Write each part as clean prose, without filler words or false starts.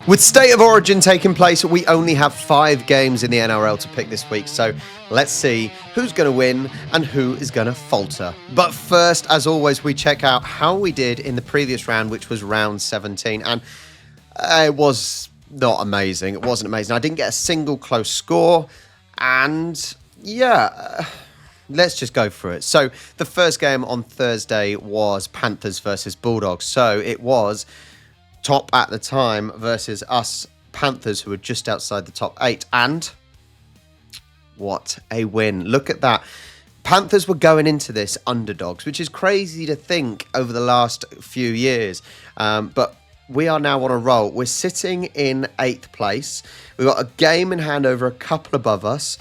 With State of Origin taking place, we only have 5 games in the NRL to pick this week, so let's see who's going to win and who is going to falter. But first, as always, we check out how we did in the previous round, which was round 17, and it was not amazing. It wasn't amazing. I didn't get a single close score, and yeah, let's just go through it. So the first game on Thursday was Panthers versus Bulldogs, so it was top at the time versus us Panthers, who were just outside the top 8, and what a win. Look at that. Panthers were going into this underdogs, which is crazy to think over the last few years, but we are now on a roll. We're sitting in 8th place. We've got a game in hand over a couple above us.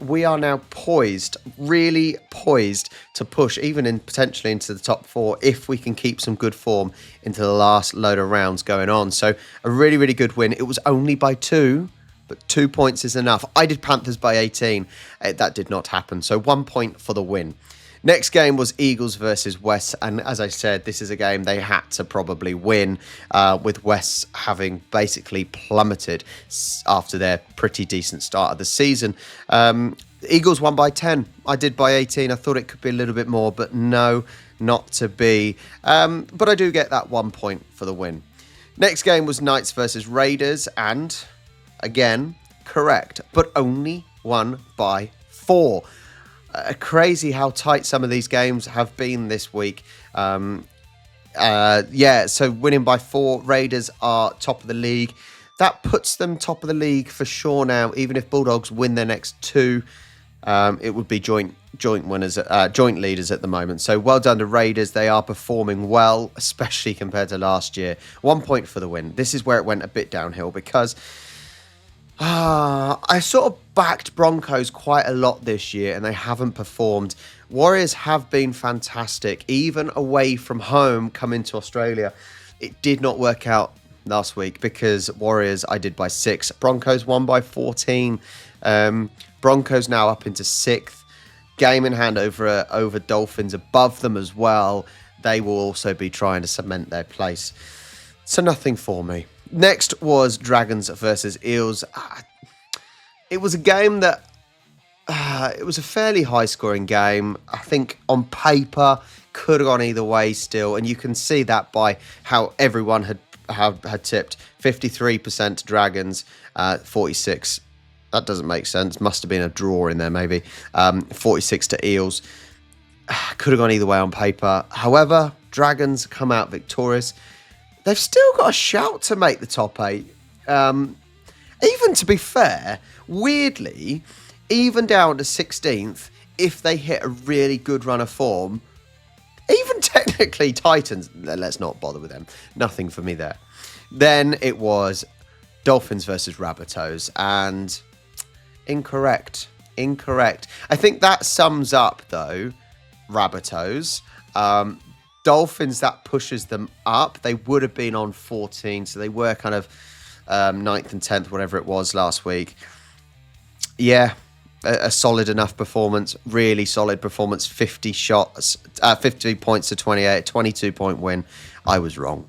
We are now poised, really poised to push even in potentially into the top 4 if we can keep some good form into the last load of rounds going on. So a really, really good win. It was only by 2, but 2 points is enough. I did Panthers by 18. That did not happen. So 1 point for the win. Next game was Eagles versus West, and as I said, this is a game they had to probably win, with West having basically plummeted after their pretty decent start of the season. Eagles won by 10. I did by 18. I thought it could be a little bit more, but no, not to be. But I do get that 1 point for the win. Next game was Knights versus Raiders, and again, correct, but only won by 4. Crazy how tight some of these games have been this week. So winning by 4, Raiders are top of the league. That puts them top of the league for sure now. Even if Bulldogs win their next 2, it would be joint winners, joint leaders at the moment. So well done to Raiders. They are performing well, especially compared to last year. 1 point for the win. This is where it went a bit downhill because I sort of backed Broncos quite a lot this year and they haven't performed. Warriors have been fantastic, even away from home coming to Australia. It did not work out last week because Warriors I did by 6. Broncos won by 14. Broncos now up into 6th. Game in hand over Dolphins above them as well. They will also be trying to cement their place. So nothing for me. Next was Dragons versus Eels. It was a game that it was a fairly high-scoring game. I think on paper could have gone either way still, and you can see that by how everyone had tipped. 53% Dragons, 46. That doesn't make sense. Must have been a draw in there maybe. 46 to Eels. Could have gone either way on paper. However, Dragons come out victorious. They've still got a shout to make the top 8. Even to be fair, weirdly, even down to 16th, if they hit a really good run of form, even technically Titans, let's not bother with them. Nothing for me there. Then it was Dolphins versus Rabbitohs, and incorrect. I think that sums up, though, Rabbitohs. Dolphins, that pushes them up. They would have been on 14, so they were kind of 9th and 10th, whatever it was last week. Yeah, a solid enough performance, really solid performance. 50 shots, 50 points to 28, 22-point win. I was wrong.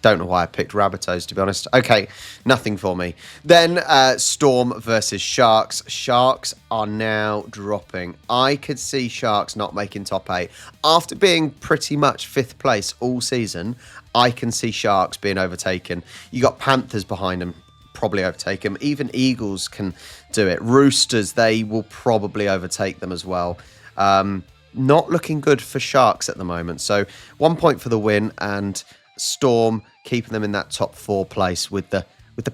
Don't know why I picked Rabbitohs, to be honest. Okay, nothing for me. Then Storm versus Sharks. Sharks are now dropping. I could see Sharks not making top 8. After being pretty much 5th place all season, I can see Sharks being overtaken. You got Panthers behind them, probably overtake them. Even Eagles can do it. Roosters, they will probably overtake them as well. Not looking good for Sharks at the moment. So 1 point for the win, and Storm keeping them in that top 4 place with the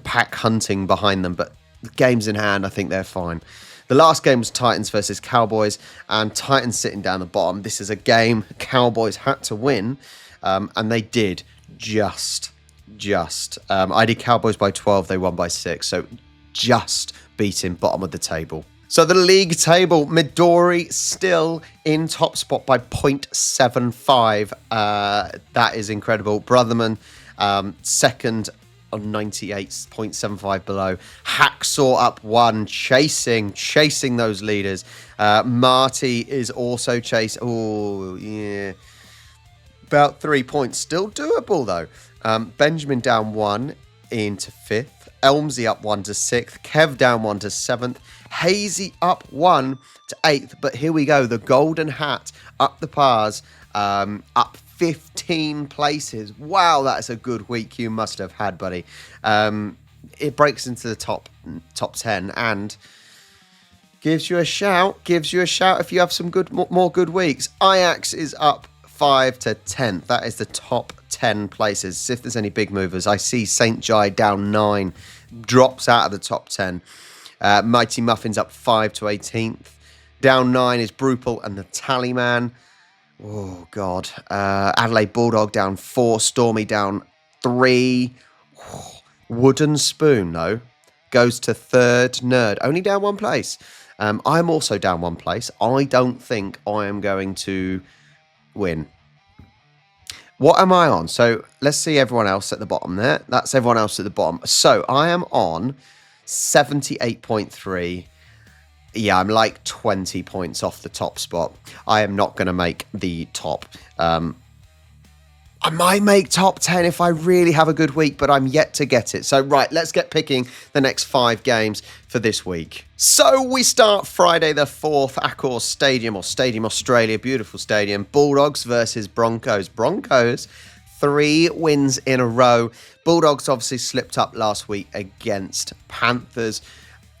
pack hunting behind them, but the games in hand, I think they're fine. The last game was Titans versus Cowboys, and Titans sitting down the bottom. This is a game Cowboys had to win, and they did just. I did Cowboys by 12, they won by 6, so just beating bottom of the table. So the league table, Midori still in top spot by 0.75. That is incredible. Brotherman second on 98.75 below. Hacksaw up 1, chasing those leaders. Marty is also chasing. Oh, yeah. About 3 points. Still doable, though. Benjamin down 1. into 5th. Elmsey up 1 to 6th. Kev down 1 to 7th. Hazy up 1 to 8th. But here we go. The Golden Hat up the pars. Up 15 places. Wow, that's a good week you must have had, buddy. It breaks into the top 10 and gives you a shout if you have some more good weeks. Ajax is up 5 to 10th. That is the top 10 places. See if there's any big movers. I see St. Jai down 9, drops out of the top 10. Mighty Muffins up 5 to 18th. Down 9 is Brupel and the Tallyman. Oh, God. Adelaide Bulldog down 4. Stormy down 3. Wooden Spoon, though, goes to 3rd. Nerd, only down 1 place. I'm also down 1 place. I don't think I am going to win. What am I on? So let's see everyone else at the bottom there. That's everyone else at the bottom. So I am on 78.3. Yeah, I'm like 20 points off the top spot. I am not going to make the top. I might make top 10 if I really have a good week, but I'm yet to get it. So, right, let's get picking the next 5 games for this week. So, we start Friday the 4th, Accor Stadium, or Stadium Australia, beautiful stadium. Bulldogs versus Broncos. Broncos, 3 wins in a row. Bulldogs obviously slipped up last week against Panthers.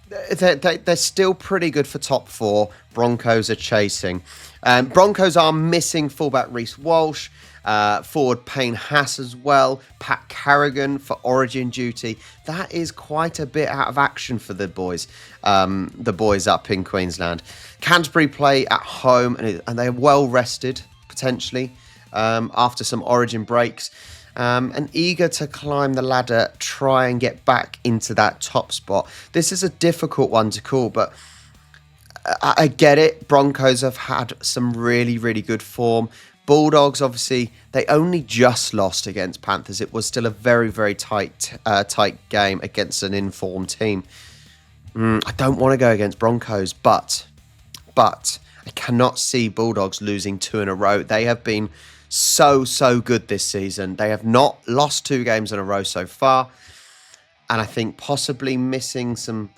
They're still pretty good for top 4. Broncos are chasing. Broncos are missing fullback Reece Walsh. Forward Payne Haas as well. Pat Carrigan for Origin duty. That is quite a bit out of action for the boys. The boys up in Queensland. Canterbury play at home and they're well rested potentially after some Origin breaks. And eager to climb the ladder, try and get back into that top spot. This is a difficult one to call, but I get it. Broncos have had some really, really good form. Bulldogs, obviously, they only just lost against Panthers. It was still a very, very tight game against an informed team. I don't want to go against Broncos, but I cannot see Bulldogs losing 2 in a row. They have been so good this season. They have not lost 2 games in a row so far, and I think possibly missing some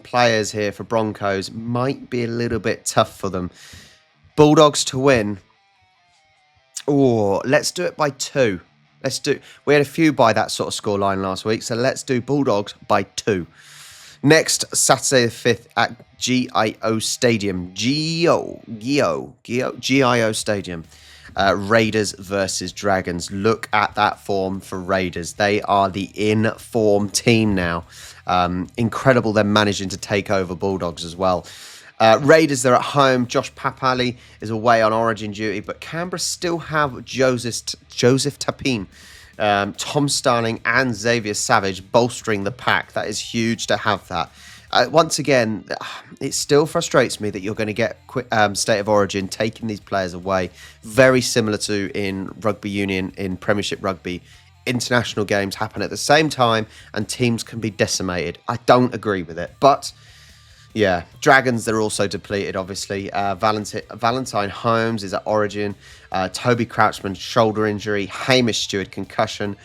players here for Broncos might be a little bit tough for them. Bulldogs to win. Oh, let's do it by 2. We had a few by that sort of scoreline last week, so let's do Bulldogs by 2. Next, Saturday the 5th at GIO Stadium. GIO Stadium. Raiders versus Dragons. Look at that form for Raiders. They are the in-form team now. Incredible they're managing to take over Bulldogs as well. Raiders, they're at home. Josh Papali is away on Origin duty, but Canberra still have Joseph Tapine, Tom Starling and Xavier Savage bolstering the pack. That is huge to have that. Once again, it still frustrates me that you're going to get State of Origin taking these players away. Very similar to in Rugby Union, in Premiership Rugby. International games happen at the same time and teams can be decimated. I don't agree with it, but yeah, Dragons, they're also depleted, obviously. Valentine Holmes is at Origin. Toby Crouchman, shoulder injury. Hamish Stewart, concussion.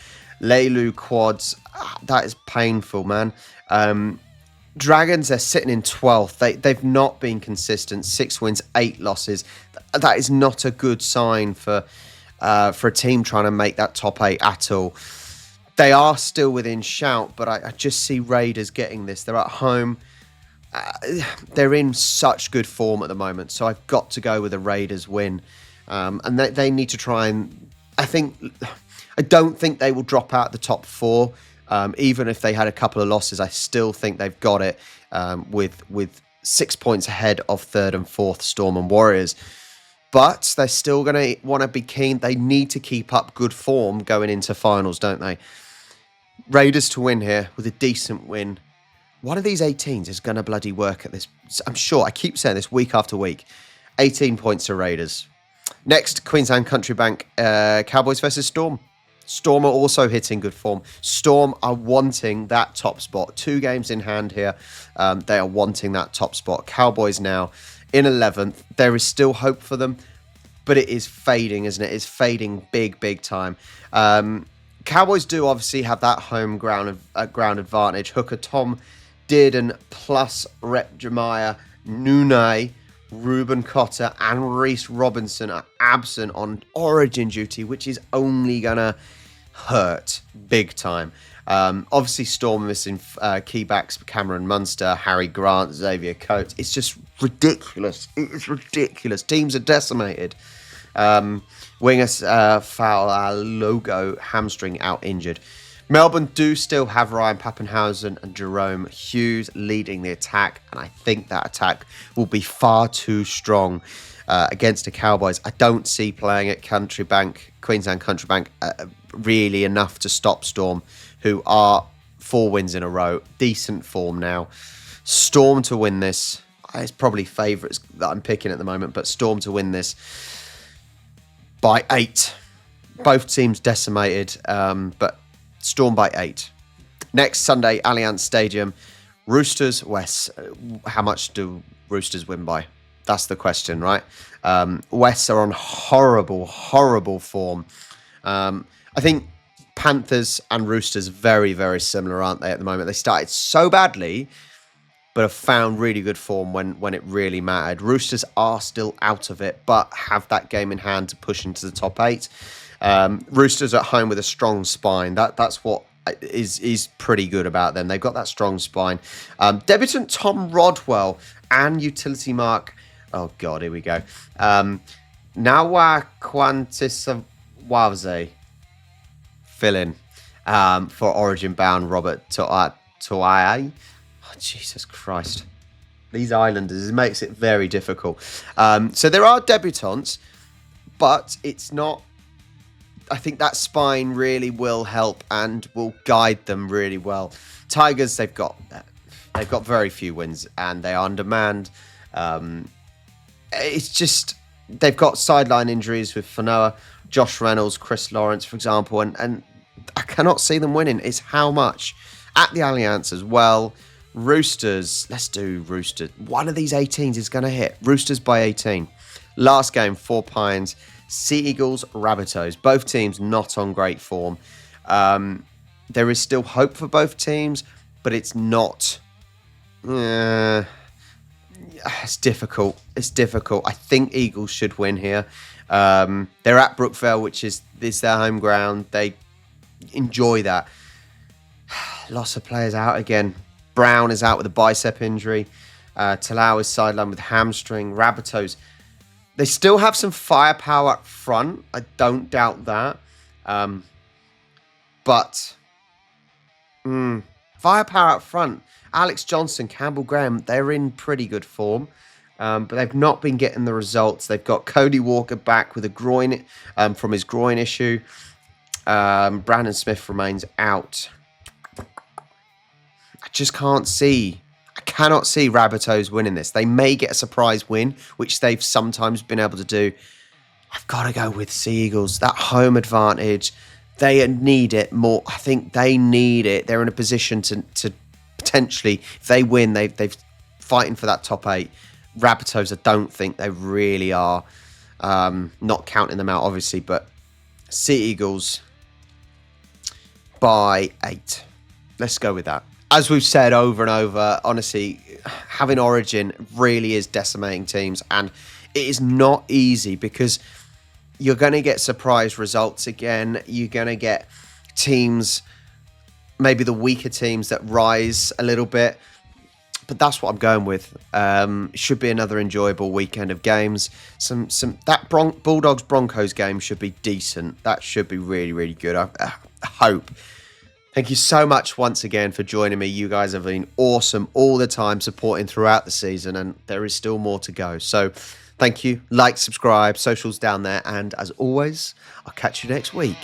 Leilu quads. That is painful, man. Dragons, they're sitting in 12th. They've not been consistent. 6 wins, 8 losses. That is not a good sign for a team trying to make that top 8 at all. They are still within shout, but I just see Raiders getting this. They're at home. They're in such good form at the moment, so I've got to go with a Raiders win. And they need to try and... I don't think they will drop out the top 4. Even if they had a couple of losses, I still think they've got it with 6 points ahead of 3rd and 4th Storm and Warriors. But they're still going to want to be keen. They need to keep up good form going into finals, don't they? Raiders to win here with a decent win. One of these 18s is going to bloody work at this. I'm sure. I keep saying this week after week. 18 points to Raiders. Next, Queensland Country Bank, Cowboys versus Storm. Storm are also hitting good form. Storm are wanting that top spot. 2 games in hand here. They are wanting that top spot. Cowboys now in 11th. There is still hope for them, but it is fading, isn't it? It's fading big time. Cowboys do obviously have that home ground advantage. Hooker Tom Dearden plus Rep Jemiah Nune, Ruben Cotter and Reece Robinson are absent on Origin duty, which is only going to hurt big time. Obviously, Storm missing key backs Cameron Munster, Harry Grant, Xavier Coates. It's just ridiculous. It's ridiculous. Teams are decimated. Wingers Fowler logo hamstring out injured. Melbourne do still have Ryan Pappenhausen and Jerome Hughes leading the attack, and I think that attack will be far too strong against the Cowboys. I don't see playing at Queensland Country Bank, really enough to stop Storm, who are 4 wins in a row. Decent form now. Storm to win this. It's probably favourites that I'm picking at the moment, but Storm to win this by 8. Both teams decimated, but Storm by 8. Next Sunday, Allianz Stadium. Roosters, West. How much do Roosters win by? That's the question, right? Wests are on horrible, horrible form. I think Panthers and Roosters very, very similar, aren't they, at the moment? They started so badly, but have found really good form when it really mattered. Roosters are still out of it, but have that game in hand to push into the top 8. Roosters at home with a strong spine. That's what is pretty good about them. They've got that strong spine. Debutant Tom Rodwell and utility mark. Oh God, here we go. Nawa Quantisawaze fill in for Origin bound Robert To'ai. Oh, Jesus Christ. These Islanders, it makes it very difficult. So there are debutants, but it's not. I think that spine really will help and will guide them really well. Tigers, they've got very few wins and they are on demand. It's just they've got sideline injuries with Fanoa, Josh Reynolds, Chris Lawrence, for example, and I cannot see them winning. It's how much at the Allianz as well. Roosters, let's do Roosters. One of these 18s is going to hit. Roosters by 18. Last game, 4 Pines. Sea Eagles, Rabbitohs. Both teams not on great form. There is still hope for both teams, but it's not. It's difficult. It's difficult. I think Eagles should win here. They're at Brookvale, which is their home ground. They enjoy that. Lots of players out again. Brown is out with a bicep injury. Talau is sidelined with hamstring. Rabbitohs, they still have some firepower up front. I don't doubt that. But firepower up front. Alex Johnson, Campbell Graham, they're in pretty good form. But they've not been getting the results. They've got Cody Walker back with a groin from his groin issue. Brandon Smith remains out. I just can't see. I cannot see Rabbitohs winning this. They may get a surprise win, which they've sometimes been able to do. I've got to go with Sea Eagles. That home advantage, they need it more. I think they need it. They're in a position to potentially, if they win, they're fighting for that top 8. Rabbitohs, I don't think they really are. Not counting them out, obviously, but Sea Eagles by 8. Let's go with that. As we've said over and over, honestly, having Origin really is decimating teams, and it is not easy because you're going to get surprise results again. You're going to get teams, maybe the weaker teams, that rise a little bit. But that's what I'm going with. It should be another enjoyable weekend of games. That Bulldogs Broncos game should be decent. That should be really, really good. I hope. Thank you so much once again for joining me. You guys have been awesome all the time, supporting throughout the season, and there is still more to go. So thank you. Like, subscribe, socials down there, and as always, I'll catch you next week.